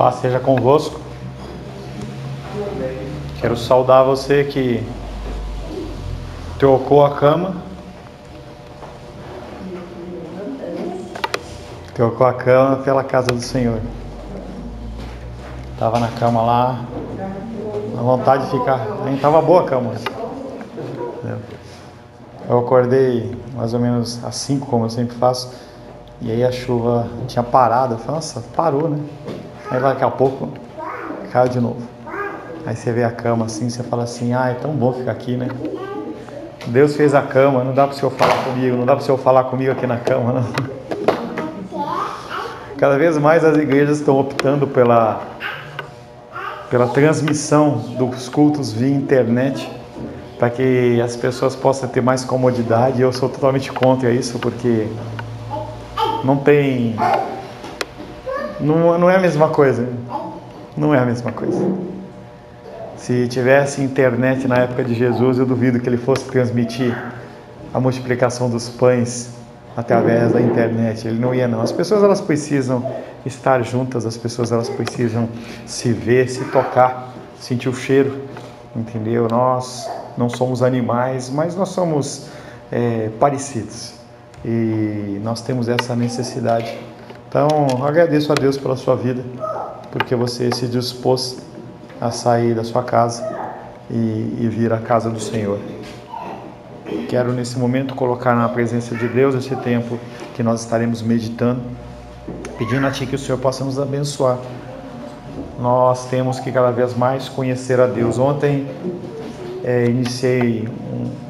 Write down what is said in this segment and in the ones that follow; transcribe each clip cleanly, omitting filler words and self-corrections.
Paz seja convosco. Quero saudar você que trocou a cama. Trocou a cama pela casa do Senhor. Estava na cama lá, a vontade de ficar. Nem estava boa a cama. Eu acordei mais ou menos às 5, como eu sempre faço. E aí a chuva tinha parado. Eu falei, nossa, parou, né? Aí daqui a pouco caiu de novo. Aí você vê a cama assim, você fala assim, é tão bom ficar aqui, né? Deus fez a cama, não dá para o Senhor falar comigo, não dá para o Senhor falar comigo aqui na cama, não. Cada vez mais as igrejas estão optando pela transmissão dos cultos via internet, para que as pessoas possam ter mais comodidade. Eu sou totalmente contra isso, porque não é a mesma coisa. Não é a mesma coisa. Se tivesse internet na época de Jesus, eu duvido que ele fosse transmitir a multiplicação dos pães através da internet. Ele não ia, não. As pessoas, elas precisam estar juntas, as pessoas, elas precisam se ver, se tocar, sentir o cheiro, entendeu? Nós não somos animais, mas nós somos parecidos e nós temos essa necessidade. Então, agradeço a Deus pela sua vida, porque você se dispôs a sair da sua casa e vir à casa do Senhor. Quero nesse momento colocar na presença de Deus esse tempo que nós estaremos meditando, pedindo a Ti que o Senhor possa nos abençoar. Nós temos que cada vez mais conhecer a Deus. Ontem iniciei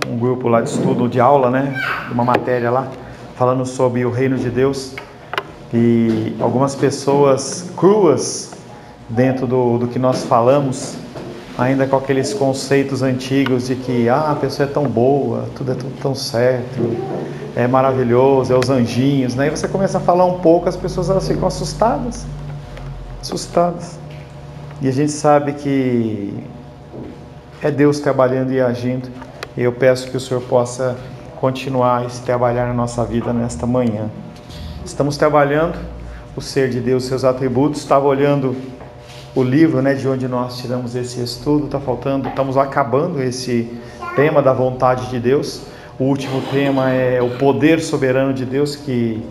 um grupo lá de estudo, de aula, né? Uma matéria lá, falando sobre o reino de Deus. E algumas pessoas cruas dentro do que nós falamos, ainda com aqueles conceitos antigos de que a pessoa é tão boa, tudo é tudo tão certo, é maravilhoso, é os anjinhos, né? E você começa a falar um pouco, as pessoas elas ficam assustadas. E a gente sabe que é Deus trabalhando e agindo. E eu peço que o Senhor possa continuar a trabalhar na nossa vida nesta manhã. Estamos trabalhando o ser de Deus, seus atributos. Estava olhando o livro, né, de onde nós tiramos esse estudo. Estamos acabando esse tema da vontade de Deus. O último tema é o poder soberano de Deus, que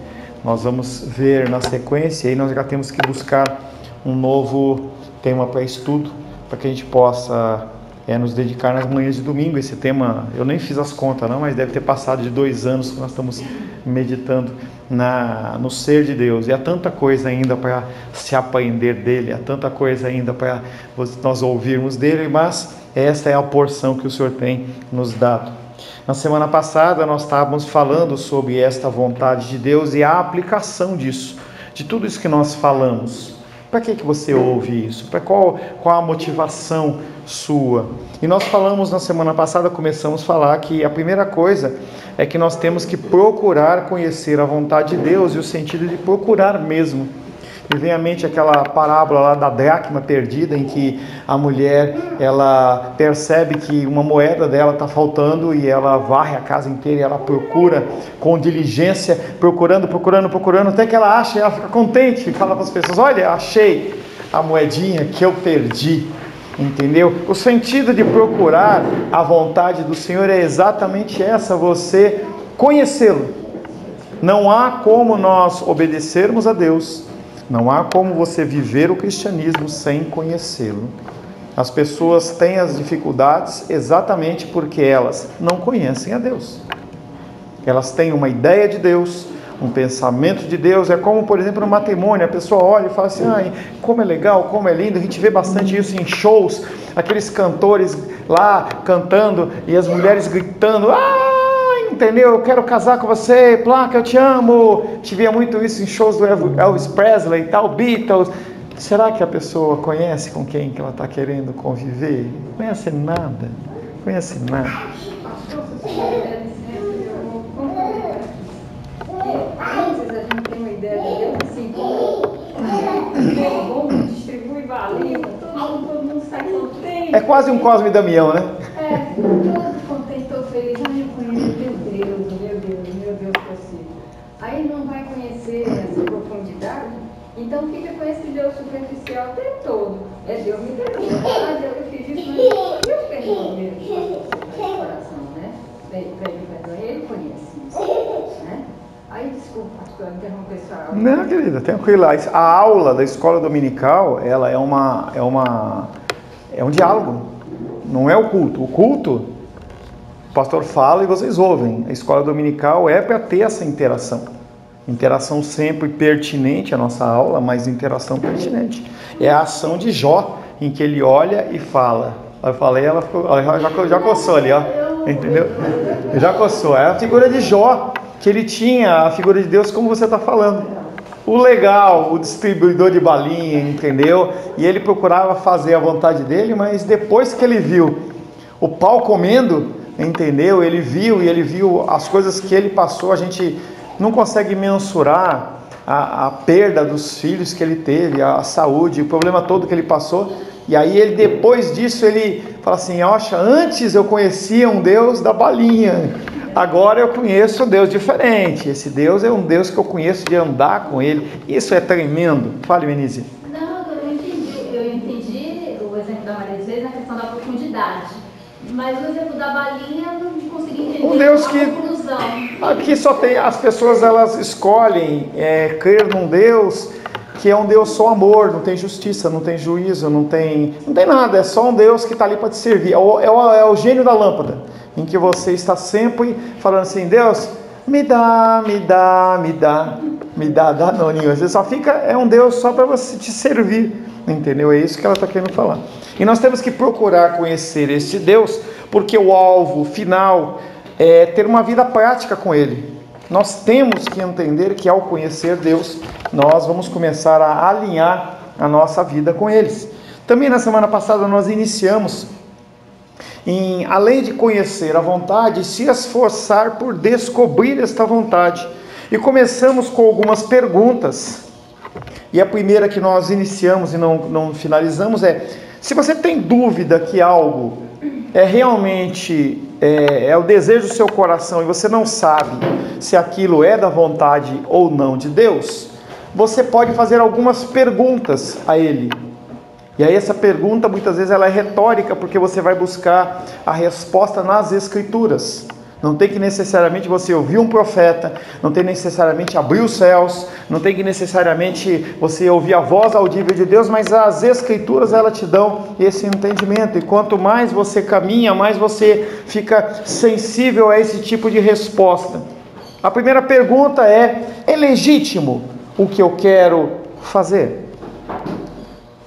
nós vamos ver na sequência. E nós já temos que buscar um novo tema para estudo, para que a gente possa nos dedicar nas manhãs de domingo. Esse tema, eu nem fiz as contas não, mas deve ter passado de 2 anos que nós estamos meditando no ser de Deus. E há tanta coisa ainda para se aprender dele, há tanta coisa ainda para nós ouvirmos dele, mas esta é a porção que o Senhor tem nos dado. Na semana passada nós estávamos falando sobre esta vontade de Deus e a aplicação disso, de tudo isso que nós falamos. Para que você ouve isso? Para qual a motivação sua? E nós falamos na semana passada, começamos a falar que a primeira coisa é que nós temos que procurar conhecer a vontade de Deus, e o sentido de procurar mesmo. E vem à mente aquela parábola lá da dracma perdida, em que a mulher, ela percebe que uma moeda dela está faltando e ela varre a casa inteira e ela procura com diligência, procurando, até que ela acha e ela fica contente e fala para as pessoas, olha, achei a moedinha que eu perdi, entendeu? O sentido de procurar a vontade do Senhor é exatamente essa, você conhecê-lo. Não há como nós obedecermos a Deus, não há como você viver o cristianismo sem conhecê-lo. As pessoas têm as dificuldades exatamente porque elas não conhecem a Deus. Elas têm uma ideia de Deus, um pensamento de Deus. É como, por exemplo, no matrimônio, a pessoa olha e fala assim, como é legal, como é lindo. A gente vê bastante isso em shows, aqueles cantores lá cantando e as mulheres gritando, entendeu? Eu quero casar com você, placa, eu te amo. Te via muito isso em shows do Elvis Presley e tal, Beatles. Será que a pessoa conhece com quem que ela está querendo conviver? Não conhece nada. Antes a gente tem uma ideia de Deus assim, como distribui valia, todo mundo sai contente. É quase um Cosme e Damião, né? Todo contente, todo feliz. Eu conheço, meu Deus, possível. Aí não vai conhecer essa profundidade, Então fica com esse Deus superficial o tempo todo. É Deus me perdoa, mas eu fiz isso, mas Deus perdoa mesmo no coração, né? Para ele perdoar, ele conhece isso, né? Aí, desculpa, pastor, interromper sua aula. Não, querida, tranquila. A aula da escola dominical, ela é um diálogo, não é o culto. O culto, o pastor fala e vocês ouvem. A escola dominical é para ter essa interação. Interação sempre pertinente à nossa aula, mas interação pertinente. É a ação de Jó, em que ele olha e fala. Eu falei, ela já coçou ali, ó. Entendeu? Já coçou. É a figura de Jó, que ele tinha a figura de Deus como você está falando. O legal, o distribuidor de balinha, entendeu? E ele procurava fazer a vontade dele, mas depois que ele viu o pau comendo, entendeu? Ele viu as coisas que ele passou. A gente não consegue mensurar a perda dos filhos que ele teve, a saúde, o problema todo que ele passou. E aí ele, depois disso, ele fala assim, oxa, antes eu conhecia um Deus da balinha, agora eu conheço um Deus diferente. Esse Deus é um Deus que eu conheço de andar com ele. Isso é tremendo. Fale, Menise. Não, eu entendi o exemplo da Maria de na questão da profundidade. Mas o exemplo da balinha eu não consegui entender. Um Deus que conclusão. Aqui só tem, as pessoas elas escolhem crer num Deus que é um Deus só amor, não tem justiça, não tem juízo, não tem nada, é só um Deus que está ali para te servir. É o gênio da lâmpada, em que você está sempre falando assim, Deus, me dá, Danoninho. Você só fica, é um Deus só para você te servir, entendeu? É isso que ela está querendo falar. E nós temos que procurar conhecer este Deus, porque o alvo final é ter uma vida prática com Ele. Nós temos que entender que ao conhecer Deus, nós vamos começar a alinhar a nossa vida com eles. Também na semana passada nós iniciamos além de conhecer a vontade, se esforçar por descobrir esta vontade. E começamos com algumas perguntas. E a primeira que nós iniciamos e não finalizamos é: se você tem dúvida que algo é realmente o desejo do seu coração e você não sabe se aquilo é da vontade ou não de Deus, você pode fazer algumas perguntas a Ele. E aí essa pergunta muitas vezes ela é retórica, porque você vai buscar a resposta nas Escrituras. Não tem que necessariamente você ouvir um profeta, não tem necessariamente abrir os céus, não tem que necessariamente você ouvir a voz audível de Deus, mas as Escrituras elas te dão esse entendimento. E quanto mais você caminha, mais você fica sensível a esse tipo de resposta. A primeira pergunta é legítimo o que eu quero fazer?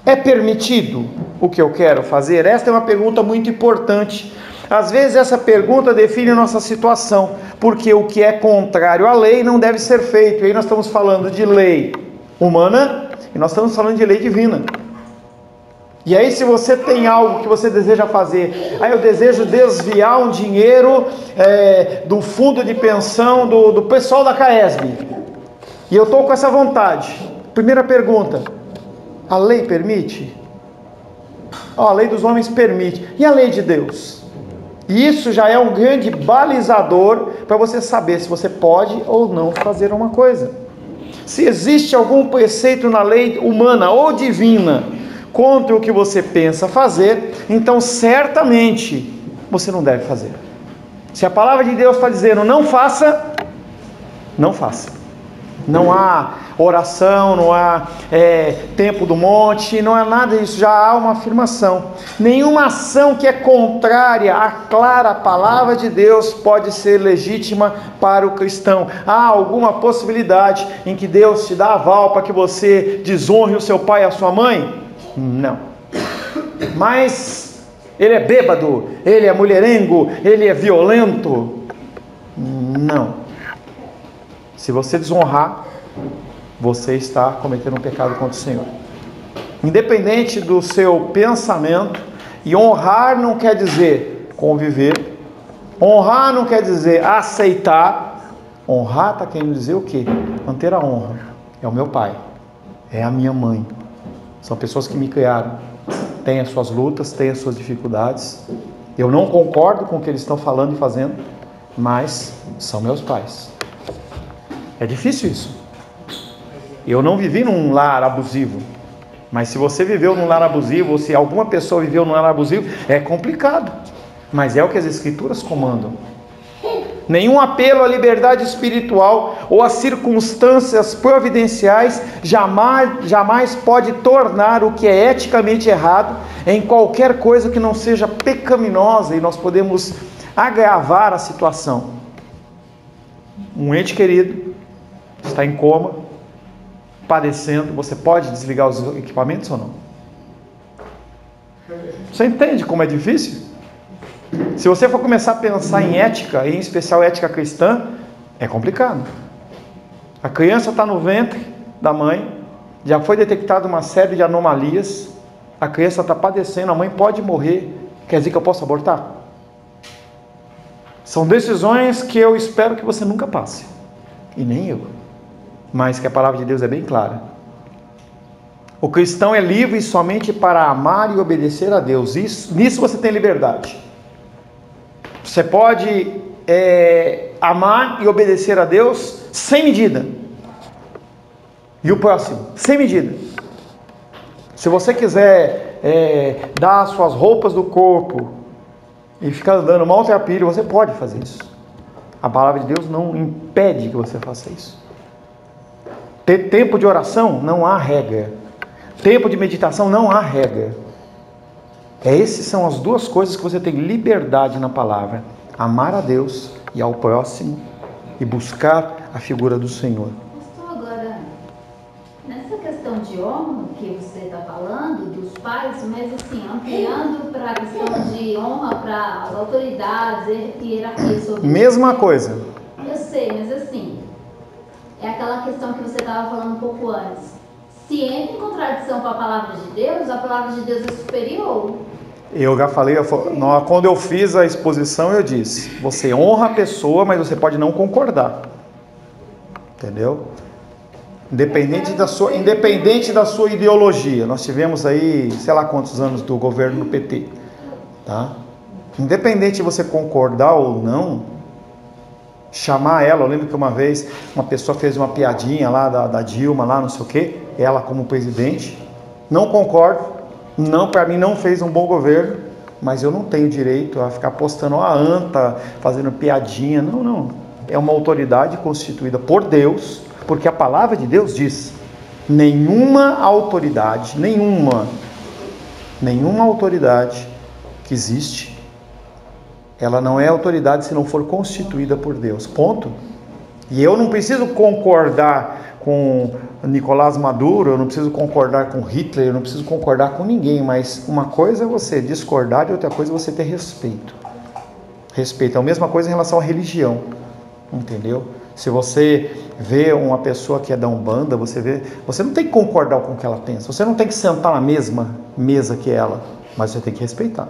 É permitido o que eu quero fazer? Esta é uma pergunta muito importante. Às vezes essa pergunta define nossa situação, porque o que é contrário à lei não deve ser feito. E aí nós estamos falando de lei humana e nós estamos falando de lei divina. E aí se você tem algo que você deseja fazer, aí eu desejo desviar um dinheiro do fundo de pensão do pessoal da CAESB, e eu estou com essa vontade. Primeira pergunta: a lei permite? A lei dos homens permite. E a lei de Deus? E isso já é um grande balizador para você saber se você pode ou não fazer uma coisa. Se existe algum preceito na lei humana ou divina contra o que você pensa fazer, então certamente você não deve fazer. Se a palavra de Deus está dizendo não faça, não faça. Não há oração, não há tempo do monte, não há nada disso, já há uma afirmação. Nenhuma ação que é contrária à clara palavra de Deus pode ser legítima para o cristão. Há alguma possibilidade em que Deus te dá aval para que você desonre o seu pai e a sua mãe? Não. Mas ele é bêbado, ele é mulherengo, ele é violento? Não. Se você desonrar, você está cometendo um pecado contra o Senhor. Independente do seu pensamento, e honrar não quer dizer conviver, honrar não quer dizer aceitar, honrar está querendo dizer o quê? Manter a honra. É o meu pai, é a minha mãe, são pessoas que me criaram, têm as suas lutas, têm as suas dificuldades, eu não concordo com o que eles estão falando e fazendo, mas são meus pais. É difícil isso. Eu não vivi num lar abusivo. Mas se você viveu num lar abusivo, ou se alguma pessoa viveu num lar abusivo, é complicado. Mas é o que as Escrituras comandam. Nenhum apelo à liberdade espiritual ou às circunstâncias providenciais jamais pode tornar o que é eticamente errado em qualquer coisa que não seja pecaminosa, e nós podemos agravar a situação. Um ente querido está em coma, padecendo, você pode desligar os equipamentos ou não? Você entende como é difícil? Se você for começar a pensar em ética, em especial ética cristã, é complicado. A criança está no ventre da mãe, já foi detectada uma série de anomalias, a criança está padecendo, a mãe pode morrer, quer dizer que eu posso abortar? São decisões que eu espero que você nunca passe, e nem eu, mas que a palavra de Deus é bem clara. O cristão é livre somente para amar e obedecer a Deus, nisso você tem liberdade. Você pode amar e obedecer a Deus sem medida. E o próximo, sem medida. Se você quiser dar as suas roupas do corpo e ficar andando maltrapilho, você pode fazer isso. A palavra de Deus não impede que você faça isso. Ter tempo de oração, não há regra. Tempo de meditação, não há regra. Essas são as duas coisas que você tem liberdade na palavra: amar a Deus e ao próximo, e buscar a figura do Senhor. Pastor, agora, nessa questão de honra que você está falando, dos pais, mas assim, ampliando para a questão de honra para as autoridades e hierarquia sobre Mesma coisa. Eu sei, mas assim, é aquela questão que você estava falando um pouco antes. Se entra em contradição com a palavra de Deus, a palavra de Deus é superior. Eu já falei, quando eu fiz a exposição, eu disse: você honra a pessoa, mas você pode não concordar. Entendeu? Independente da sua ideologia. Nós tivemos aí, sei lá quantos anos do governo do PT. Tá? Independente de você concordar ou não, chamar ela. Eu lembro que uma vez uma pessoa fez uma piadinha lá da Dilma, lá não sei o quê, ela como presidente. Não concordo. Não, para mim não fez um bom governo, mas eu não tenho direito a ficar postando a anta, fazendo piadinha. Não. É uma autoridade constituída por Deus, porque a palavra de Deus diz: nenhuma autoridade que existe, ela não é autoridade se não for constituída por Deus. Ponto. E eu não preciso concordar com Nicolás Maduro, eu não preciso concordar com Hitler, eu não preciso concordar com ninguém, mas uma coisa é você discordar e outra coisa é você ter respeito. Respeito é a mesma coisa em relação à religião, entendeu? Se você vê uma pessoa que é da Umbanda, você não tem que concordar com o que ela pensa, você não tem que sentar na mesma mesa que ela, mas você tem que respeitar.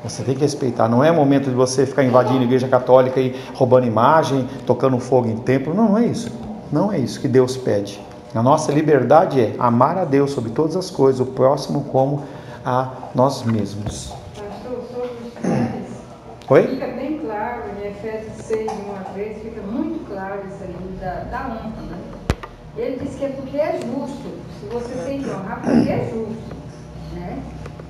Você tem que respeitar, não é momento de você ficar invadindo a igreja católica e roubando imagem, tocando fogo em templo, não é isso. Não é isso que Deus pede. A nossa liberdade é amar a Deus sobre todas as coisas, o próximo como a nós mesmos. Pastor, sobre os pais, Oi? fica bem claro, em Efésios 6, de 1 a 3, fica muito claro isso aí da honra, né? Ele diz que é porque é justo. Se você tem que honrar, porque é justo, né?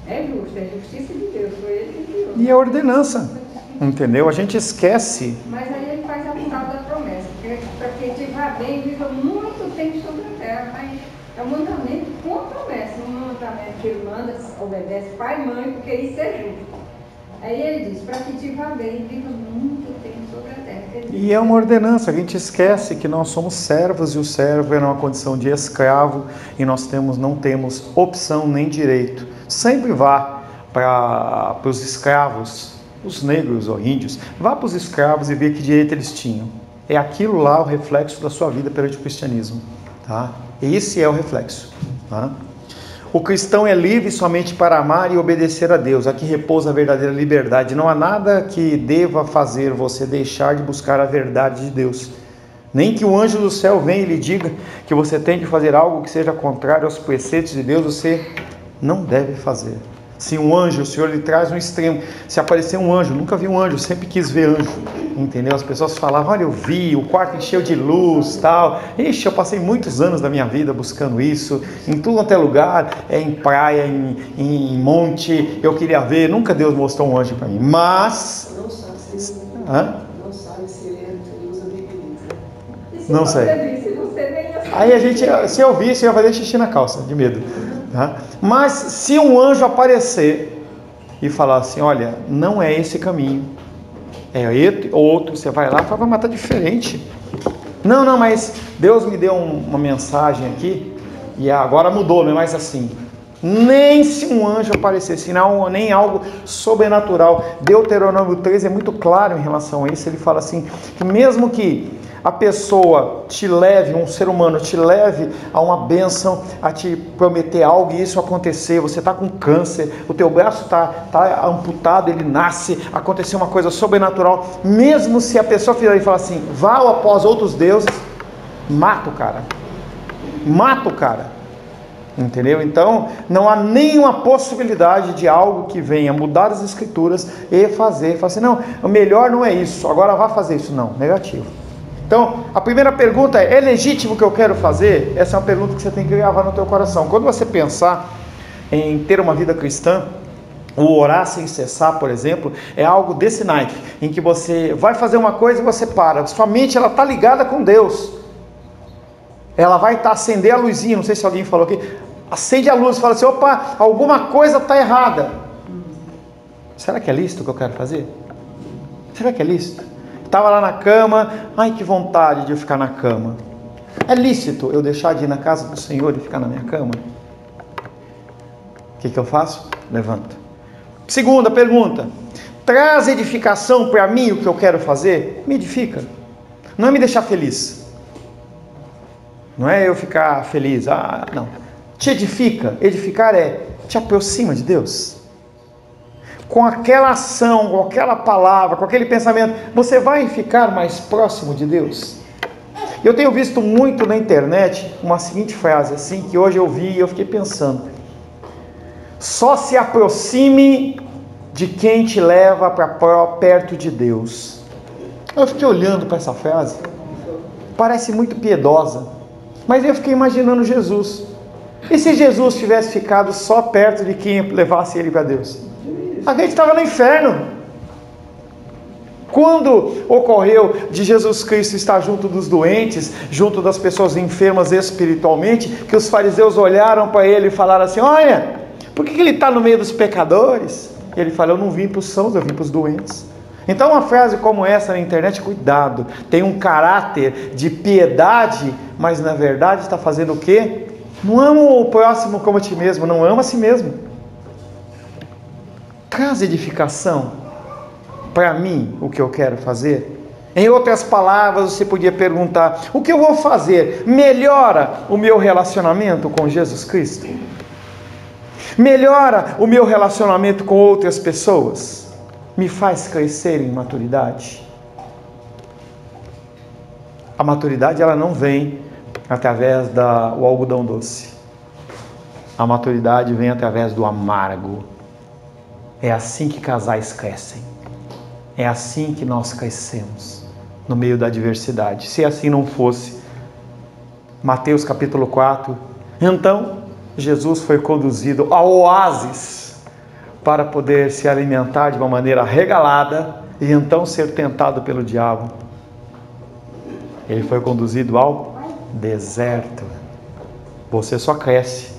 É justo, é justiça de Deus, foi ele que criou. E a ordenança, entendeu? A gente esquece. Mas aí ele faz a tal da promessa, para que te vá bem, viva muito tempo sobre a terra, mas é um mandamento com a promessa, um mandamento que ele manda, obedece pai e mãe, porque isso é justo. Aí ele diz, para que te vá bem, viva muito tempo sobre a terra. E é uma ordenança, a gente esquece que nós somos servos e o servo é numa condição de escravo e nós não temos opção nem direito. Sempre vá para os escravos, os negros ou índios, vá para os escravos e vê que direito eles tinham. É aquilo lá o reflexo da sua vida perante o cristianismo. Tá? Esse é o reflexo. Tá? O cristão é livre somente para amar e obedecer a Deus. Aqui repousa a verdadeira liberdade. Não há nada que deva fazer você deixar de buscar a verdade de Deus. Nem que o anjo do céu venha e lhe diga que você tem de fazer algo que seja contrário aos preceitos de Deus, você não deve fazer. Se um anjo, o Senhor lhe traz um extremo. Se aparecer um anjo, nunca vi um anjo, sempre quis ver anjo, entendeu? As pessoas falavam, olha, eu vi, o quarto encheu de luz, tal. Ixi, eu passei muitos anos da minha vida buscando isso, em tudo quanto é lugar, em praia, em monte, eu queria ver, nunca Deus mostrou um anjo para mim, mas... Não sabe se ele, não sabe se ele usa biquíni. Não sei. Aí a gente, se eu visse, eu ia fazer xixi na calça, de medo. Tá? Mas se um anjo aparecer e falar assim, olha, não é esse caminho, é outro, você vai lá e fala, mas tá diferente. Não, mas Deus me deu uma mensagem aqui e agora mudou, não é mais assim. Nem se um anjo aparecesse, nem algo sobrenatural. Deuteronômio 3 é muito claro em relação a isso. Ele fala assim, que mesmo que a pessoa te leve, um ser humano te leve a uma bênção, a te prometer algo e isso acontecer, você está com câncer, o teu braço está amputado, ele nasce, aconteceu uma coisa sobrenatural, mesmo se a pessoa fizer e falar assim, vá após outros deuses, mata o cara, entendeu? Então não há nenhuma possibilidade de algo que venha mudar as escrituras e falar assim, não, o melhor não é isso, agora vá fazer isso, não, negativo. Então, a primeira pergunta é legítimo o que eu quero fazer? Essa é uma pergunta que você tem que gravar no teu coração. Quando você pensar em ter uma vida cristã, o orar sem cessar, por exemplo, é algo desse naipe, em que você vai fazer uma coisa e você para. Sua mente está ligada com Deus. Ela vai acender a luzinha, não sei se alguém falou aqui, acende a luz e fala assim, opa, alguma coisa está errada. Será que é lícito o que eu quero fazer? Será que é lícito? Estava lá na cama, ai que vontade de eu ficar na cama. É lícito eu deixar de ir na casa do Senhor e ficar na minha cama? O que eu faço? Levanto. Segunda pergunta, traz edificação para mim o que eu quero fazer? Me edifica. Não é me deixar feliz. Não é eu ficar feliz, não. Te edifica. Edificar é te aproxima de Deus. Com aquela ação, com aquela palavra, com aquele pensamento, você vai ficar mais próximo de Deus. Eu tenho visto muito na internet uma seguinte frase assim, que hoje eu vi e eu fiquei pensando. Só se aproxime de quem te leva para perto de Deus. Eu fiquei olhando para essa frase, parece muito piedosa, mas eu fiquei imaginando Jesus. E se Jesus tivesse ficado só perto de quem levasse ele para Deus? A gente estava no inferno. Quando ocorreu de Jesus Cristo estar junto dos doentes, junto das pessoas enfermas espiritualmente, que os fariseus olharam para ele e falaram assim, olha, por que ele está no meio dos pecadores? E ele falou, eu não vim para os sãos, eu vim para os doentes. Então uma frase como essa na internet, cuidado, tem um caráter de piedade, mas na verdade está fazendo o quê? Não ama o próximo como a ti mesmo, não ama a si mesmo. Traz edificação para mim o que eu quero fazer. Em outras palavras, você podia perguntar, o que eu vou fazer? Melhora o meu relacionamento com Jesus Cristo? Melhora o meu relacionamento com outras pessoas? Me faz crescer em maturidade? A maturidade ela não vem através do algodão doce. A maturidade vem através do amargo. É assim que casais crescem. É assim que nós crescemos, no meio da adversidade. Se assim não fosse, Mateus capítulo 4, então Jesus foi conduzido ao oásis para poder se alimentar de uma maneira regalada e então ser tentado pelo diabo. Ele foi conduzido ao deserto. Você só cresce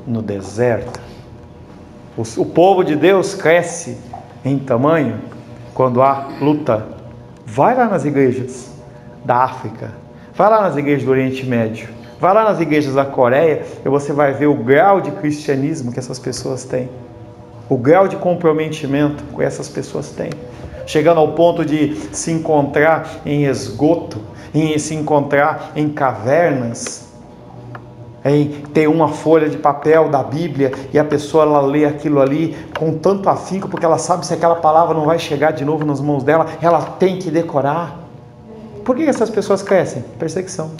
no deserto. O povo de Deus cresce em tamanho quando há luta. Vai lá nas igrejas da África, vai lá nas igrejas do Oriente Médio, vai lá nas igrejas da Coreia e você vai ver o grau de cristianismo que essas pessoas têm, o grau de comprometimento que essas pessoas têm, chegando ao ponto de se encontrar em esgoto, se encontrar em cavernas, ter uma folha de papel da Bíblia e a pessoa ela lê aquilo ali com tanto afinco, porque ela sabe se aquela palavra não vai chegar de novo nas mãos dela, ela tem que decorar. Por que essas pessoas crescem? Perseguição.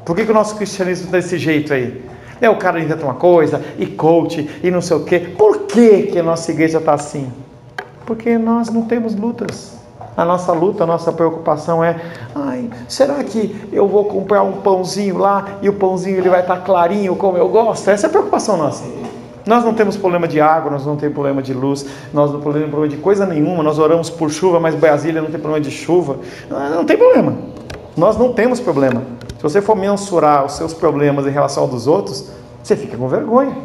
Por que o nosso cristianismo está desse jeito aí? O cara inventa uma coisa, e coach, e não sei o quê. Por que a nossa igreja está assim? Porque nós não temos lutas. A nossa luta, a nossa preocupação é: será que eu vou comprar um pãozinho lá e o pãozinho ele vai estar clarinho como eu gosto? Essa é a preocupação nossa. Nós não temos problema de água, nós não temos problema de luz, nós não temos problema de coisa nenhuma. Nós oramos por chuva, mas Brasília não tem problema de chuva. Não tem problema. Nós não temos problema. Se você for mensurar os seus problemas em relação aos dos outros, você fica com vergonha.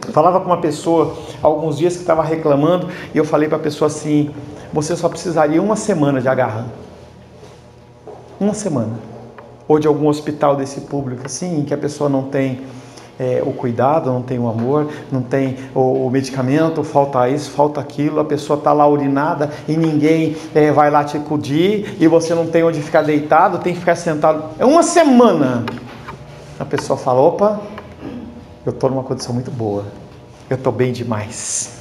Eu falava com uma pessoa há alguns dias que estava reclamando, e eu falei para a pessoa assim: você só precisaria uma semana de agarrão. Uma semana. Ou de algum hospital desse público assim, em que a pessoa não tem o cuidado, não tem o amor, não tem o medicamento, falta isso, falta aquilo, a pessoa está lá urinada e ninguém vai lá te acudir, e você não tem onde ficar deitado, tem que ficar sentado. É uma semana. A pessoa fala: opa, eu estou numa condição muito boa, eu estou bem demais.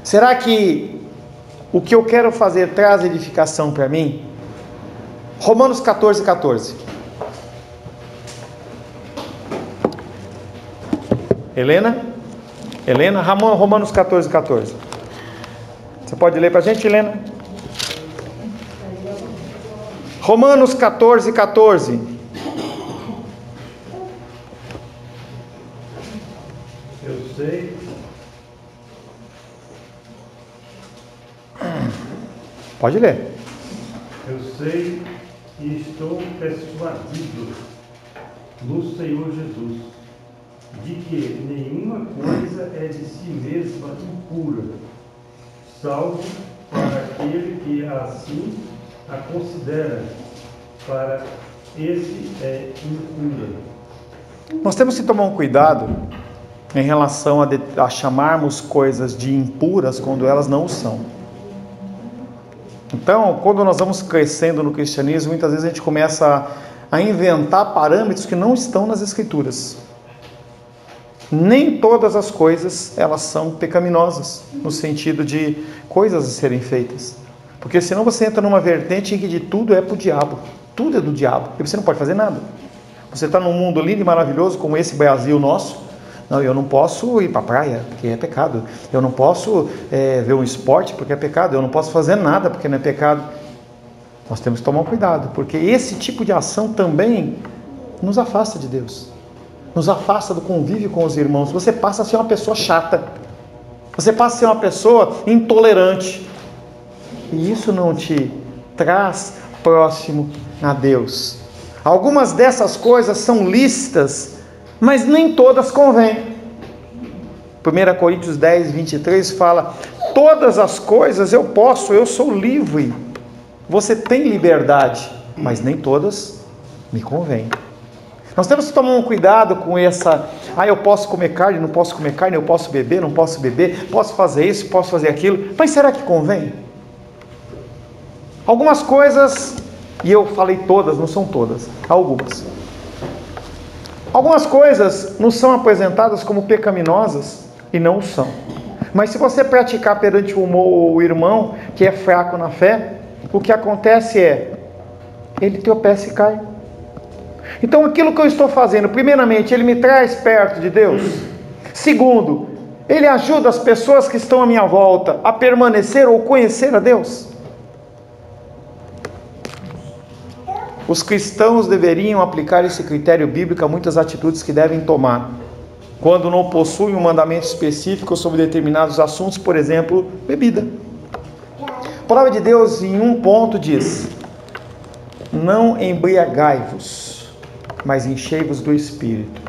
Será que o que eu quero fazer traz edificação para mim? Romanos 14:14. Helena, Romanos 14:14. Você pode ler para a gente, Helena? Romanos 14:14. Eu sei. Pode ler. Eu sei e estou persuadido no Senhor Jesus, de que nenhuma coisa é de si mesma impura, salvo para aquele que assim a considera, para esse é impura. Nós temos que tomar um cuidado em relação a chamarmos coisas de impuras quando elas não o são. Então, quando nós vamos crescendo no cristianismo, muitas vezes a gente começa a inventar parâmetros que não estão nas Escrituras. Nem todas as coisas, elas são pecaminosas, no sentido de coisas a serem feitas. Porque senão você entra numa vertente em que de tudo é para o diabo. Tudo é do diabo, e você não pode fazer nada. Você está num mundo lindo e maravilhoso como esse Brasil nosso. Não, eu não posso ir para a praia, porque é pecado. Eu não posso ver um esporte, porque é pecado. Eu não posso fazer nada, porque não é pecado. Nós temos que tomar cuidado, porque esse tipo de ação também nos afasta de Deus. Nos afasta do convívio com os irmãos. Você passa a ser uma pessoa chata. Você passa a ser uma pessoa intolerante. E isso não te traz próximo a Deus. Algumas dessas coisas são lícitas, mas nem todas convêm. 1 Coríntios 10:23 fala: todas as coisas eu posso, eu sou livre. Você tem liberdade, mas nem todas me convêm. Nós temos que tomar um cuidado com essa: eu posso comer carne, não posso comer carne, eu posso beber, não posso beber, posso fazer isso, posso fazer aquilo, mas será que convém? Algumas coisas, e eu falei todas, não são todas, algumas. Algumas coisas não são apresentadas como pecaminosas e não o são. Mas se você praticar perante o irmão que é fraco na fé, o que acontece é, ele tropeça e cai. Então aquilo que eu estou fazendo, primeiramente, ele me traz perto de Deus. Segundo, ele ajuda as pessoas que estão à minha volta a permanecer ou conhecer a Deus. Os cristãos deveriam aplicar esse critério bíblico a muitas atitudes que devem tomar, quando não possuem um mandamento específico sobre determinados assuntos, por exemplo, bebida. A palavra de Deus, em um ponto, diz: não embriagai-vos, mas enchei-vos do Espírito.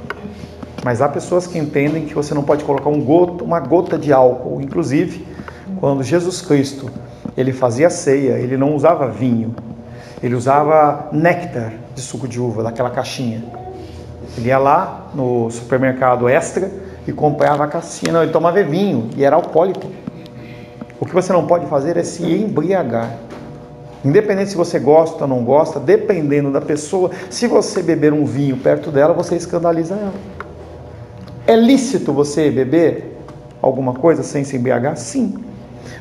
Mas há pessoas que entendem que você não pode colocar uma gota de álcool. Inclusive, quando Jesus Cristo ele fazia ceia, ele não usava vinho. Ele usava néctar de suco de uva, daquela caixinha. Ele ia lá no supermercado Extra e comprava a caixinha. Não, ele tomava vinho e era alcoólico. O que você não pode fazer é se embriagar. Independente se você gosta ou não gosta, dependendo da pessoa, se você beber um vinho perto dela, você escandaliza ela. É lícito você beber alguma coisa sem se embriagar? Sim.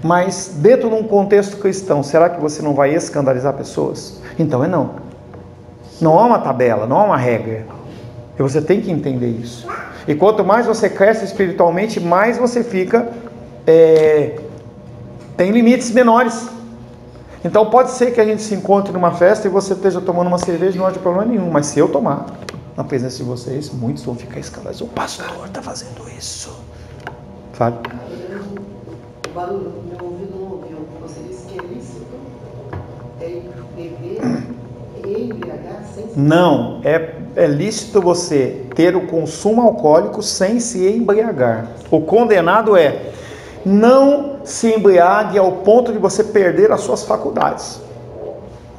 Mas dentro de um contexto cristão, será que você não vai escandalizar pessoas? Então é não. Não há uma tabela, não há uma regra. E você tem que entender isso. E quanto mais você cresce espiritualmente, mais você fica, tem limites menores. Então pode ser que a gente se encontre numa festa e você esteja tomando uma cerveja, não há problema nenhum. Mas se eu tomar, na presença de vocês, muitos vão ficar escalados. O pastor está fazendo isso. Fale. O barulho do meu ouvido não ouviu. Você disse que é lícito beber e embriagar sem se... Não, é lícito você ter o consumo alcoólico sem se embriagar. O condenado é não se embriague ao ponto de você perder as suas faculdades.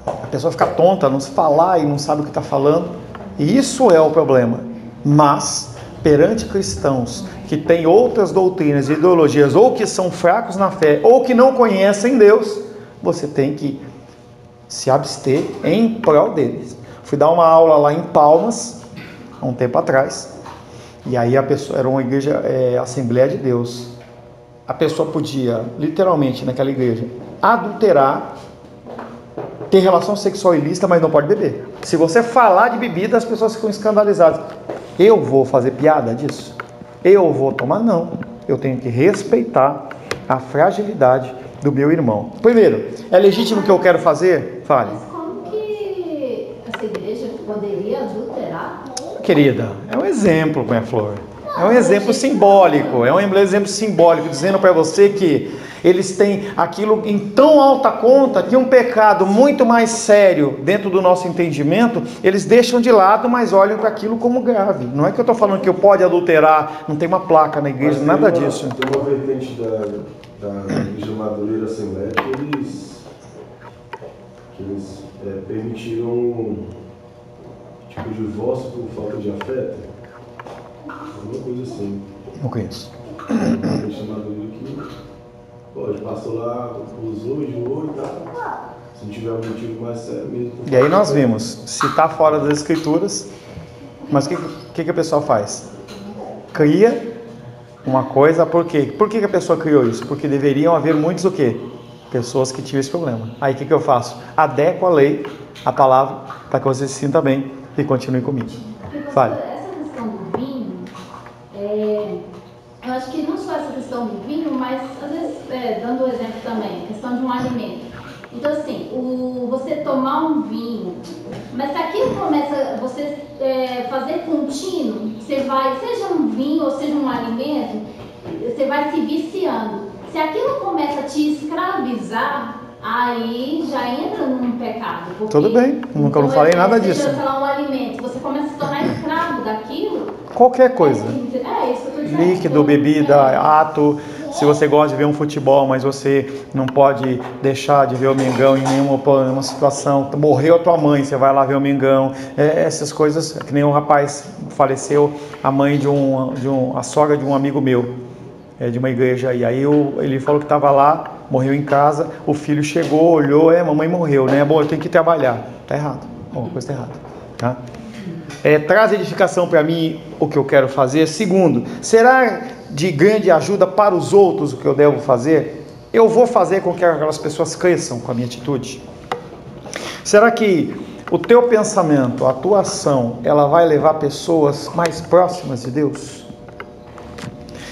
A pessoa fica tonta, não se falar e não sabe o que está falando. E isso é o problema. Mas, perante cristãos que têm outras doutrinas e ideologias, ou que são fracos na fé, ou que não conhecem Deus, você tem que se abster em prol deles. Fui dar uma aula lá em Palmas, há um tempo atrás, e aí a pessoa, era uma igreja, Assembleia de Deus. A pessoa podia, literalmente, naquela igreja, adulterar, ter relação sexual ilícita, mas não pode beber. Se você falar de bebida, as pessoas ficam escandalizadas. Eu vou fazer piada disso? Eu vou tomar? Não. Eu tenho que respeitar a fragilidade do meu irmão. Primeiro, é legítimo o que eu quero fazer? Fale. Mas como que essa igreja poderia adulterar? Querida, é um exemplo, minha flor. É um exemplo simbólico, dizendo para você que eles têm aquilo em tão alta conta que um pecado muito mais sério dentro do nosso entendimento, eles deixam de lado, mas olham para aquilo como grave. Não é que eu estou falando que eu pode adulterar, não tem uma placa na igreja, nada disso. Tem uma vertente da Igreja Madureira Assembleia que eles permitiram tipo divórcio por falta de afeto. Alguma coisa assim. Não conheço. Tem chamado que pode, passou lá, usou, enjoou e tal. Se não tiver um motivo mais sério mesmo. E aí nós vimos, se está fora das escrituras, mas o que a pessoa faz? Cria uma coisa, por quê? Por que a pessoa criou isso? Porque deveriam haver muitos o quê? Pessoas que tinham esse problema. Aí o que eu faço? Adequo a lei, a palavra, para que você se sinta bem e continue comigo. Fale. Eu acho que não só essa questão do vinho, mas às vezes, dando o exemplo também, questão de um alimento. Então assim, você tomar um vinho, mas se aquilo começa, você fazer contínuo, você vai, seja um vinho ou seja um alimento, você vai se viciando. Se aquilo começa a te escravizar, aí já entra num pecado. Porque, tudo bem, nunca não falei nada disso. Sei lá, um alimento, você começa a se tornar escravo daquilo. Qualquer coisa. Isso que eu tô dizendo. Líquido, bebida, ato. Se você gosta de ver um futebol, mas você não pode deixar de ver o Mengão em nenhuma situação. Morreu a tua mãe, você vai lá ver o Mengão. Essas coisas, que nem um rapaz faleceu, a mãe a sogra de um amigo meu, de uma igreja. E aí ele falou que estava lá, morreu em casa, o filho chegou, olhou, mamãe morreu, né? Bom, eu tenho que trabalhar. Tá errado, alguma coisa tá errada, tá? Traz edificação para mim o que eu quero fazer. Segundo, será de grande ajuda para os outros o que eu devo fazer? Eu vou fazer com que aquelas pessoas cresçam com a minha atitude? Será que o teu pensamento, a tua ação, ela vai levar pessoas mais próximas de Deus?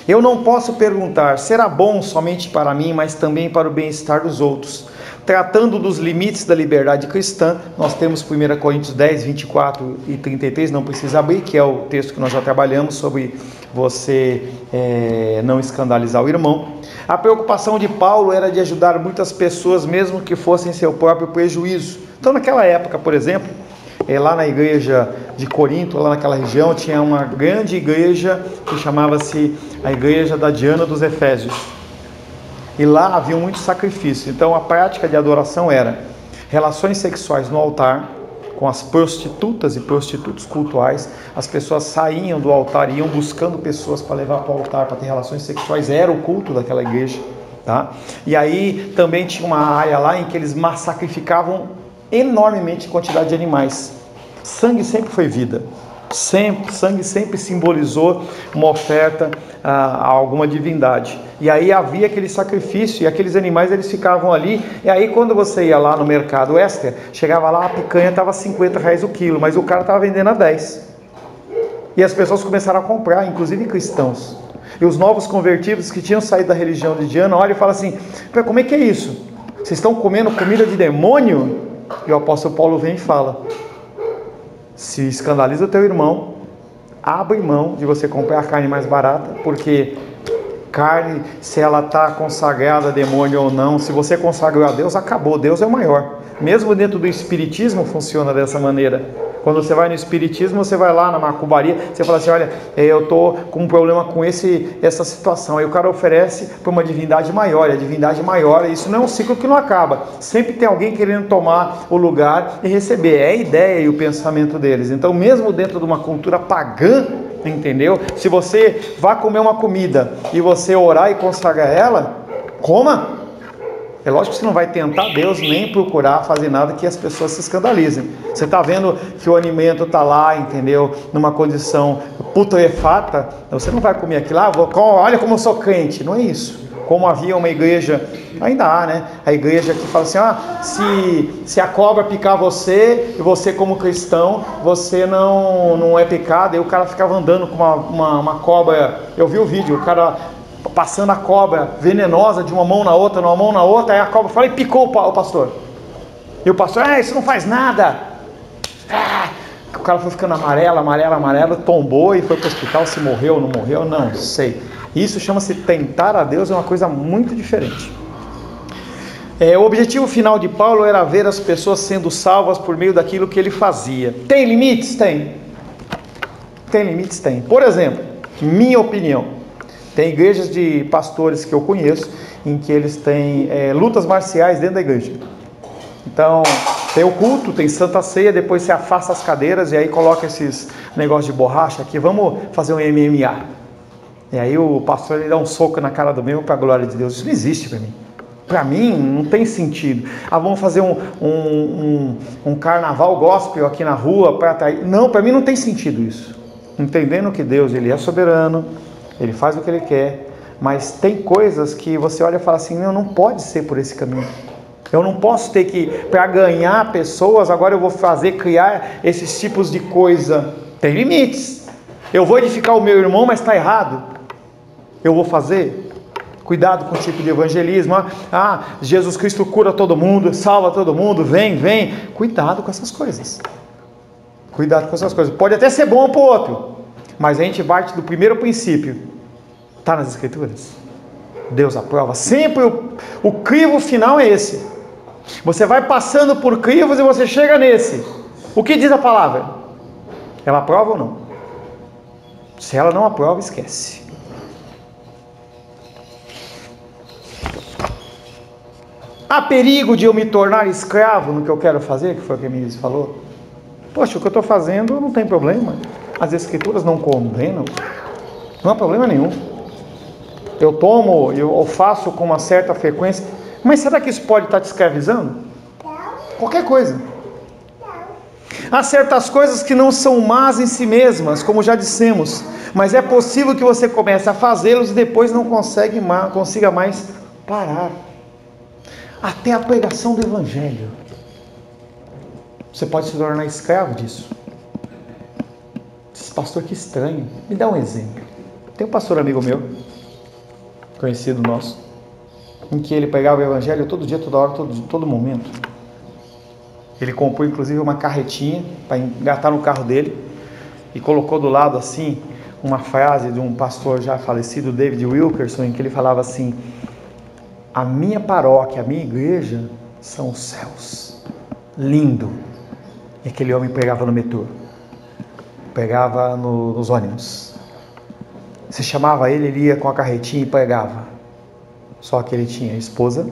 Eu não posso perguntar, será bom somente para mim, mas também para o bem-estar dos outros. Tratando dos limites da liberdade cristã, nós temos 1 Coríntios 10, 24 e 33, não precisa abrir, que é o texto que nós já trabalhamos sobre você não escandalizar o irmão. A preocupação de Paulo era de ajudar muitas pessoas, mesmo que fossem seu próprio prejuízo. Então naquela época, por exemplo, lá na igreja de Corinto, lá naquela região, tinha uma grande igreja que chamava-se a igreja da Diana dos Efésios. E lá havia muito sacrifício. Então a prática de adoração era relações sexuais no altar, com as prostitutas e prostitutos cultuais. As pessoas saíam do altar e iam buscando pessoas para levar para o altar, para ter relações sexuais. Era o culto daquela igreja, tá? E aí também tinha uma área lá em que eles sacrificavam enormemente quantidade de animais. Sangue sempre foi vida. Sangue sempre simbolizou uma oferta a alguma divindade. E aí havia aquele sacrifício, e aqueles animais eles ficavam ali. E aí quando você ia lá no mercado extra, chegava lá, a picanha estava R$50 o quilo, mas o cara estava vendendo a 10. E as pessoas começaram a comprar, inclusive cristãos. E os novos convertidos que tinham saído da religião de Diana olham e falam assim: como é que é isso? Vocês estão comendo comida de demônio? E o apóstolo Paulo vem e fala: se escandaliza o teu irmão, abre mão de você comprar a carne mais barata, porque carne, se ela está consagrada a demônio ou não, se você consagrou a Deus, acabou, Deus é o maior. Mesmo dentro do espiritismo funciona dessa maneira. Quando você vai no espiritismo, você vai lá na macumbaria, você fala assim: olha, eu estou com um problema com essa situação. Aí o cara oferece para uma divindade maior, e a divindade maior, isso não é um ciclo que não acaba. Sempre tem alguém querendo tomar o lugar e receber. É a ideia e o pensamento deles. Então, mesmo dentro de uma cultura pagã, entendeu? Se você vai comer uma comida e você orar e consagrar ela, coma. É lógico que você não vai tentar Deus nem procurar fazer nada que as pessoas se escandalizem. Você está vendo que o alimento está lá, entendeu? Numa condição putrefata, você não vai comer aquilo. Olha como eu sou crente. Não é isso. Como havia uma igreja, ainda há, né? A igreja que fala assim: se a cobra picar você, e você como cristão, você não é picado. Aí o cara ficava andando com uma cobra. Eu vi o vídeo, o cara passando a cobra venenosa de uma mão na outra, aí a cobra falou e picou o pastor. E o pastor: isso não faz nada. O cara foi ficando amarelo, tombou e foi para o hospital. Se morreu ou não morreu, não sei. Isso chama-se tentar a Deus, é uma coisa muito diferente. O objetivo final de Paulo era ver as pessoas sendo salvas por meio daquilo que ele fazia. Tem limites? Tem. Tem limites? Tem. Por exemplo, minha opinião, tem igrejas de pastores que eu conheço em que eles têm lutas marciais dentro da igreja. Então, tem o culto, tem Santa Ceia, depois você afasta as cadeiras e aí coloca esses negócios de borracha aqui, vamos fazer um MMA. E aí o pastor ele dá um soco na cara do meu para a glória de Deus. Isso não existe para mim. Para mim não tem sentido. Vamos fazer um carnaval gospel aqui na rua para atrair. Não, para mim não tem sentido isso. Entendendo que Deus ele é soberano, ele faz o que ele quer, mas tem coisas que você olha e fala assim: não pode ser por esse caminho. Eu não posso ter que, para ganhar pessoas, agora eu vou criar esses tipos de coisa. Tem limites. Eu vou edificar o meu irmão, mas está errado. Eu vou fazer. Cuidado com o tipo de evangelismo. Jesus Cristo cura todo mundo, salva todo mundo, vem. Cuidado com essas coisas. Cuidado com essas coisas. Pode até ser bom para o outro, mas a gente parte do primeiro princípio. Está nas Escrituras. Deus aprova. Sempre o crivo final é esse. Você vai passando por crivos e você chega nesse. O que diz a palavra? Ela aprova ou não? Se ela não aprova, esquece. Há perigo de eu me tornar escravo no que eu quero fazer, que foi o que a Miris falou. Poxa, o que eu estou fazendo não tem problema. As Escrituras não condenam. Não há problema nenhum. Eu faço com uma certa frequência. Mas será que isso pode estar te escravizando? Qualquer coisa. Há certas coisas que não são más em si mesmas, como já dissemos, mas é possível que você comece a fazê-los e depois não consiga mais parar. Até a pregação do Evangelho. Você pode se tornar escravo disso. Esse pastor, que estranho. Me dá um exemplo. Tem um pastor amigo meu, conhecido nosso, em que ele pregava o Evangelho todo dia, toda hora, todo momento. Ele comprou inclusive uma carretinha para engatar no carro dele e colocou do lado assim uma frase de um pastor já falecido, David Wilkerson, em que ele falava assim: a minha paróquia, a minha igreja são os céus. Lindo. E aquele homem pregava no metrô, pregava nos ônibus. Você chamava ele ia com a carretinha e pregava. Só que ele tinha esposa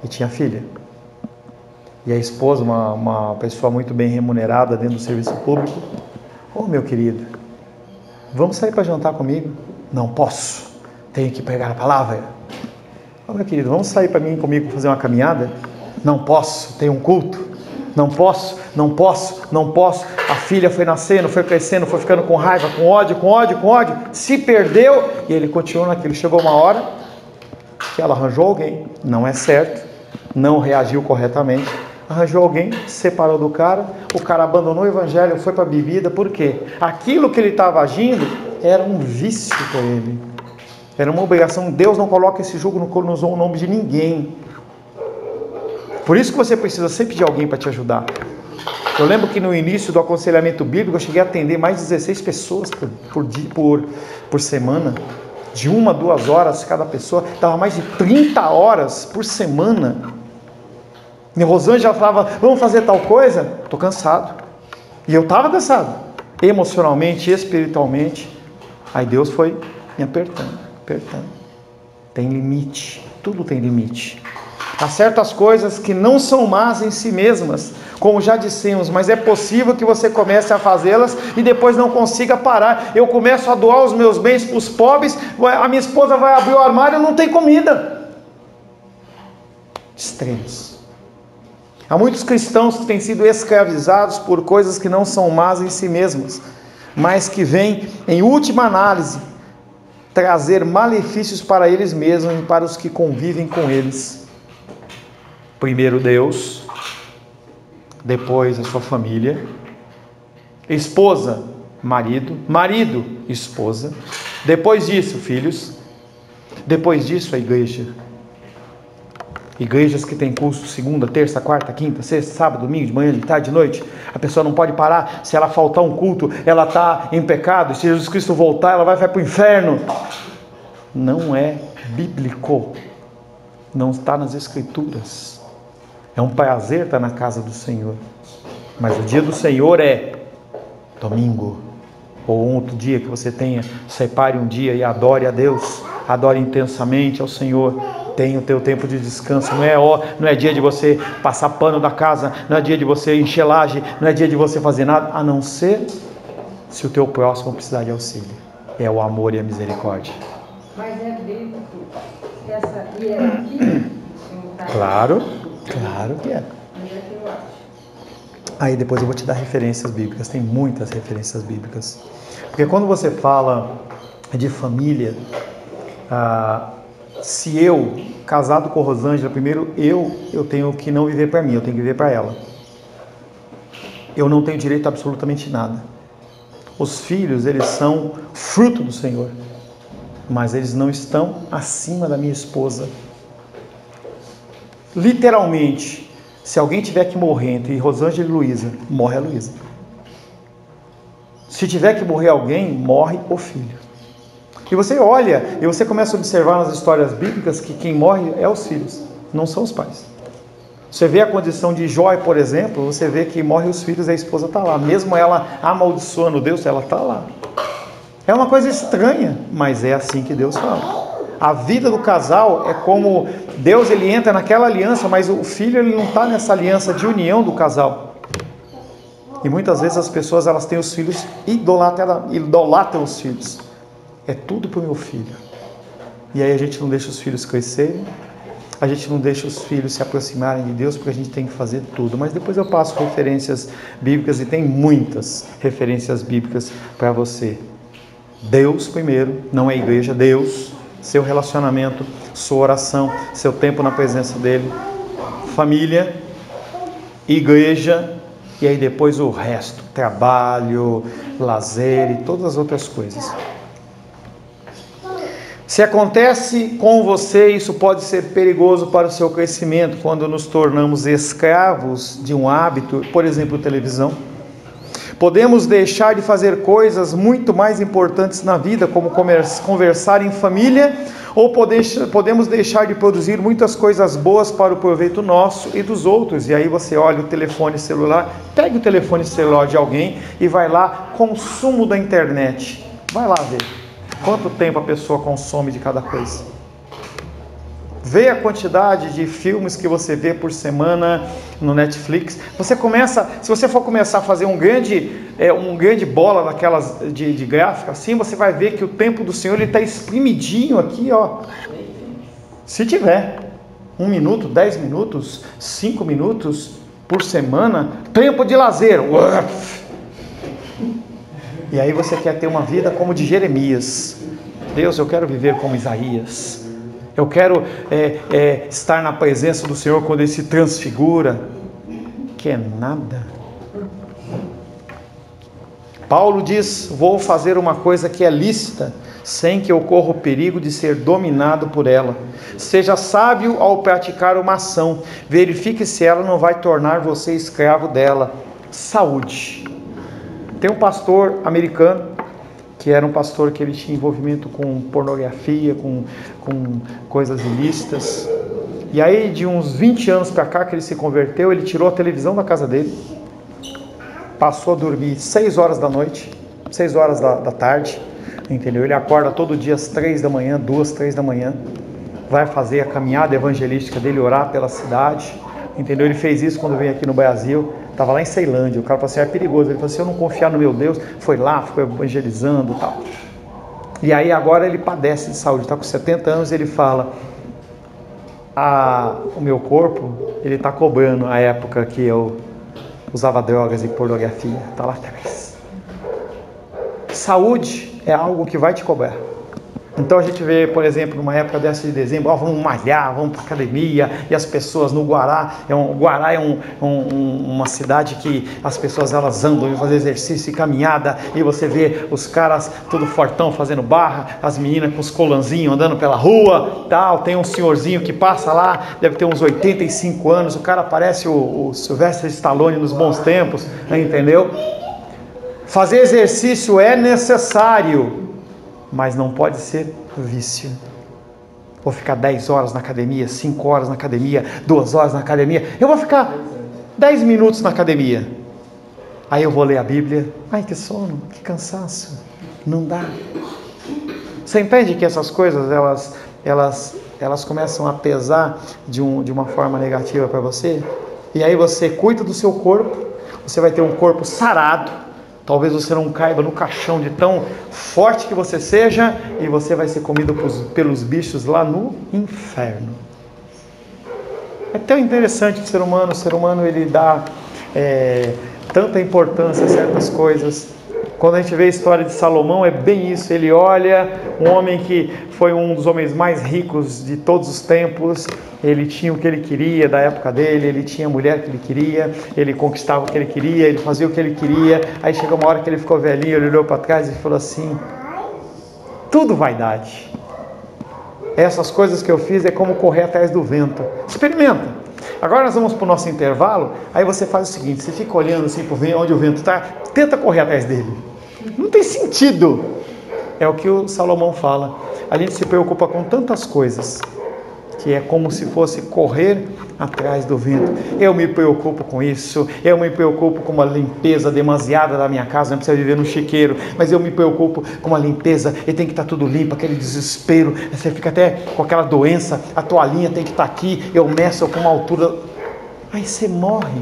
e tinha filha. E a esposa, uma pessoa muito bem remunerada dentro do serviço público: meu querido, vamos sair para jantar comigo? Não posso, tenho que pregar a palavra. Meu querido, vamos sair comigo fazer uma caminhada? Não posso, tenho um culto. Não posso. A filha foi nascendo, foi crescendo, foi ficando com raiva, com ódio, se perdeu, e ele continuou naquilo. Chegou uma hora que ela arranjou alguém, não é certo, não reagiu corretamente, arranjou alguém, se separou do cara, o cara abandonou o evangelho, foi para a bebida. Por quê? Aquilo que ele estava agindo era um vício para ele, era uma obrigação. Deus não coloca esse jugo no nome de ninguém. Por isso que você precisa sempre de alguém para te ajudar. Eu lembro que no início do aconselhamento bíblico eu cheguei a atender mais de 16 pessoas por semana, de 1 a 2 horas cada pessoa, dava mais de 30 horas por semana. E Rosângela falava, vamos fazer tal coisa? Estou cansado. E eu estava cansado, emocionalmente, espiritualmente. Aí Deus foi me apertando. Tem limite, tudo tem limite. Há certas coisas que não são más em si mesmas, como já dissemos, mas é possível que você comece a fazê-las e depois não consiga parar. Eu começo a doar os meus bens para os pobres, a minha esposa vai abrir o armário e não tem comida. Extremos. Há muitos cristãos que têm sido escravizados por coisas que não são más em si mesmas, mas que vêm, em última análise, trazer malefícios para eles mesmos e para os que convivem com eles. Primeiro Deus, depois a sua família, esposa, marido, marido, esposa, depois disso, filhos, depois disso a igreja. Igrejas que têm curso segunda, terça, quarta, quinta, sexta, sábado, domingo, de manhã, de tarde, de noite. A pessoa não pode parar. Se ela faltar um culto, ela está em pecado. Se Jesus Cristo voltar, ela vai para o inferno. Não é bíblico. Não está nas Escrituras. É um prazer estar na casa do Senhor. Mas o dia do Senhor é domingo. Ou um outro dia que você tenha. Separe um dia e adore a Deus. Adore intensamente ao Senhor. Tenha o teu tempo de descanso. Não é dia de você passar pano da casa. Não é dia de você encher laje. Não é dia de você fazer nada. A não ser se o teu próximo precisar de auxílio. É o amor e a misericórdia. Mas é bíblico essa hierarquia? Claro que é. Eu Aí depois eu vou te dar referências bíblicas. Tem muitas referências bíblicas. Porque quando você fala de família, se eu, casado com Rosângela, primeiro eu tenho que não viver para mim, eu tenho que viver para ela. Eu não tenho direito a absolutamente nada. Os filhos, eles são fruto do Senhor, mas eles não estão acima da minha esposa. Literalmente, se alguém tiver que morrer entre Rosângela e Luísa, morre a Luísa. Se tiver que morrer alguém, morre o filho. E você olha, e você começa a observar nas histórias bíblicas que quem morre é os filhos, não são os pais. Você vê a condição de Jó, por exemplo, você vê que morre os filhos e a esposa está lá. Mesmo ela amaldiçoando Deus, ela está lá. É uma coisa estranha, mas é assim que Deus fala. A vida do casal é como Deus, ele entra naquela aliança, mas o filho ele não está nessa aliança de união do casal. E muitas vezes as pessoas elas têm os filhos, idolatram os filhos. É tudo para o meu filho. E aí a gente não deixa os filhos crescerem, a gente não deixa os filhos se aproximarem de Deus, porque a gente tem que fazer tudo. Mas depois eu passo referências bíblicas, e tem muitas referências bíblicas para você. Deus primeiro, não é igreja, Deus, seu relacionamento, sua oração, seu tempo na presença dele, família, igreja, e aí depois o resto, trabalho, lazer e todas as outras coisas. Se acontece com você, isso pode ser perigoso para o seu crescimento, quando nos tornamos escravos de um hábito, por exemplo, televisão. Podemos deixar de fazer coisas muito mais importantes na vida, como conversar em família, ou podemos deixar de produzir muitas coisas boas para o proveito nosso e dos outros. E aí você olha o telefone celular, pega o telefone celular de alguém e vai lá, consumo da internet. Vai lá ver quanto tempo a pessoa consome de cada coisa. Vê a quantidade de filmes que você vê por semana no Netflix. Se você for começar a fazer um grande bola daquelas de gráfica assim, você vai ver que o tempo do Senhor está espremidinho aqui, ó. Se tiver 1 minuto, 10 minutos, 5 minutos por semana, tempo de lazer. E aí você quer ter uma vida como de Jeremias. Deus, eu quero viver como Isaías. Eu quero estar na presença do Senhor quando Ele se transfigura. quer nada. Paulo diz: vou fazer uma coisa que é lícita, sem que eu corra o perigo de ser dominado por ela. Seja sábio ao praticar uma ação, verifique se ela não vai tornar você escravo dela. Saúde. Tem um pastor americano, que era um pastor que ele tinha envolvimento com pornografia, com coisas ilícitas. E aí, de uns 20 anos para cá que ele se converteu, ele tirou a televisão da casa dele, passou a dormir 6 horas da noite, 6 horas da tarde, entendeu? Ele acorda todo dia às 3 da manhã, 2, 3 da manhã, vai fazer a caminhada evangelística dele, orar pela cidade, entendeu? Ele fez isso quando veio aqui no Brasil, estava lá em Ceilândia. O cara falou assim: é perigoso. Ele falou assim: eu não confiar no meu Deus. Foi lá, ficou evangelizando e tal. E aí agora ele padece de saúde, está com 70 anos. Ele fala: o meu corpo, ele está cobrando a época que eu usava drogas e pornografia. Está lá atrás. Saúde é algo que vai te cobrar. Então a gente vê, por exemplo, numa época dessa de dezembro, vamos malhar, vamos para a academia, e as pessoas no Guará, Guará é uma cidade que as pessoas elas andam e fazem exercício e caminhada, e você vê os caras tudo fortão fazendo barra, as meninas com os colanzinhos andando pela rua, tal. Tem um senhorzinho que passa lá, deve ter uns 85 anos, o cara parece o Sylvester Stallone nos bons tempos, entendeu? Fazer exercício é necessário, mas não pode ser vício. Vou ficar 10 horas na academia, 5 horas na academia, 2 horas na academia. Eu vou ficar 10 minutos na academia. Aí eu vou ler a Bíblia. Ai, que sono, que cansaço. Não dá. Você entende que essas coisas, elas começam a pesar de uma forma negativa para você? E aí você cuida do seu corpo, você vai ter um corpo sarado. Talvez você não caiba no caixão de tão forte que você seja, e você vai ser comido pelos bichos lá no inferno. É tão interessante o ser humano ele dá tanta importância a certas coisas. Quando a gente vê a história de Salomão, é bem isso. Ele olha um homem que foi um dos homens mais ricos de todos os tempos. Ele tinha o que ele queria da época dele, ele tinha a mulher que ele queria, ele conquistava o que ele queria, ele fazia o que ele queria. Aí chegou uma hora que ele ficou velhinho, ele olhou para trás e falou assim: tudo vaidade. Essas coisas que eu fiz é como correr atrás do vento. Experimenta. Agora nós vamos para o nosso intervalo. Aí você faz o seguinte: você fica olhando assim para onde o vento está, tenta correr atrás dele. Não tem sentido. É o que o Salomão fala. A gente se preocupa com tantas coisas que é como se fosse correr atrás do vento. Eu me preocupo com isso, eu me preocupo com uma limpeza demasiada da minha casa, não precisa viver no chiqueiro, mas eu me preocupo com uma limpeza, e tem que estar tudo limpo, aquele desespero, você fica até com aquela doença, a toalhinha tem que estar aqui, eu meço com uma altura, aí você morre.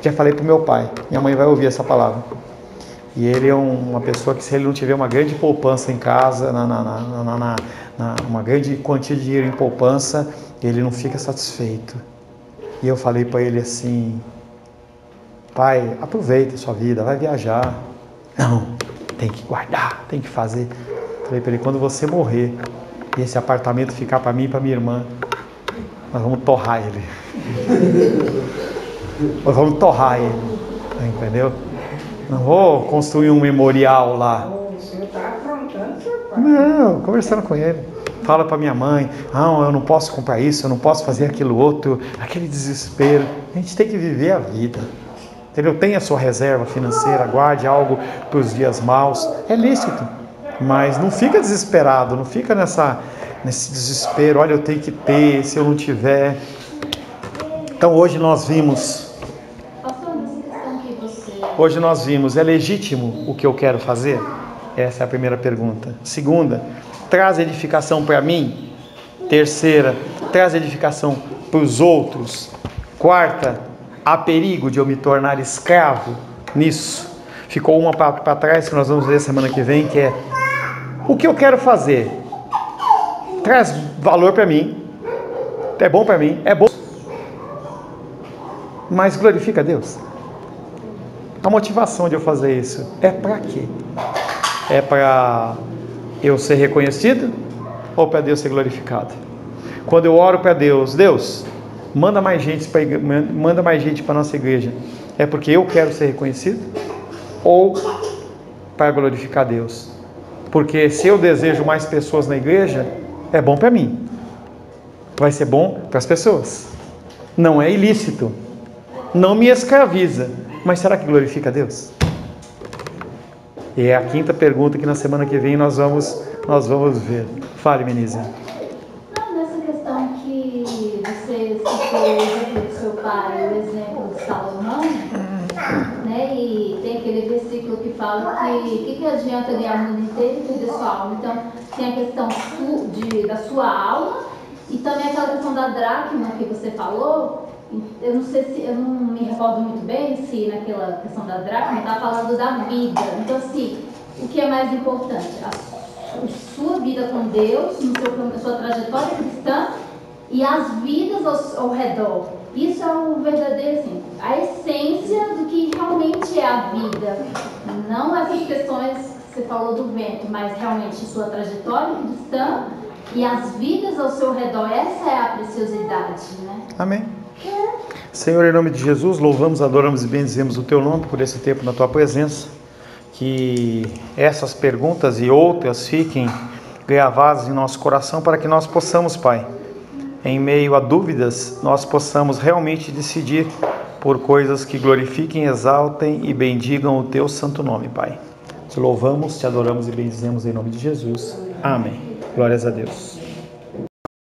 Já falei para o meu pai, minha mãe vai ouvir essa palavra, e ele é uma pessoa que, se ele não tiver uma grande poupança em casa, uma grande quantia de dinheiro em poupança, ele não fica satisfeito. E eu falei para ele assim: pai, aproveita a sua vida, vai viajar. Não, tem que guardar, tem que fazer. Falei para ele: quando você morrer e esse apartamento ficar para mim e para minha irmã, nós vamos torrar ele. Nós vamos torrar ele, entendeu? Não vou construir um memorial lá. O senhor está afrontando seu pai. Não, conversando com ele. Fala para minha mãe: não, eu não posso comprar isso, eu não posso fazer aquilo outro. Aquele desespero. A gente tem que viver a vida, entendeu? Tenha a sua reserva financeira, guarde algo para os dias maus. É lícito, mas não fica desesperado, não fica nesse desespero. Olha, eu tenho que ter, se eu não tiver. Então hoje nós vimos, é legítimo o que eu quero fazer? Essa é a primeira pergunta. Segunda, traz edificação para mim? Terceira, traz edificação para os outros? Quarta, há perigo de eu me tornar escravo nisso? Ficou uma para trás que nós vamos ler semana que vem, que é: o que eu quero fazer? Traz valor para mim? É bom para mim? É bom, mas glorifica a Deus? A motivação de eu fazer isso é para quê? É para eu ser reconhecido ou para Deus ser glorificado? Quando eu oro para Deus: Deus, manda mais gente para nossa igreja, é porque eu quero ser reconhecido ou para glorificar a Deus? Porque se eu desejo mais pessoas na igreja, é bom para mim, vai ser bom para as pessoas, não é ilícito, não me escraviza, mas será que glorifica a Deus? E é a quinta pergunta que na semana que vem nós vamos ver. Fale, Menise. Não, nessa questão que você citou o exemplo do seu pai, o exemplo de Salomão, né? E tem aquele versículo que fala que adianta ganhar o mundo inteiro e perder sua alma. Então, tem a questão da sua alma e também aquela questão da dracma que você falou. Eu não sei se, eu não me recordo muito bem se naquela questão da dracma está falando da vida. Então, assim, o que é mais importante? A sua vida com Deus, a sua trajetória cristã e as vidas ao redor. Isso é o verdadeiro, assim, a essência do que realmente é a vida. Não essas questões que você falou do vento, mas realmente sua trajetória cristã e as vidas ao seu redor. Essa é a preciosidade, né? Amém. Senhor, em nome de Jesus, louvamos, adoramos e bendizemos o Teu nome por esse tempo na Tua presença. Que essas perguntas e outras fiquem gravadas em nosso coração para que nós possamos, Pai, em meio a dúvidas, nós possamos realmente decidir por coisas que glorifiquem, exaltem e bendigam o Teu santo nome, Pai. Te louvamos, te adoramos e bendizemos em nome de Jesus. Amém. Glórias a Deus.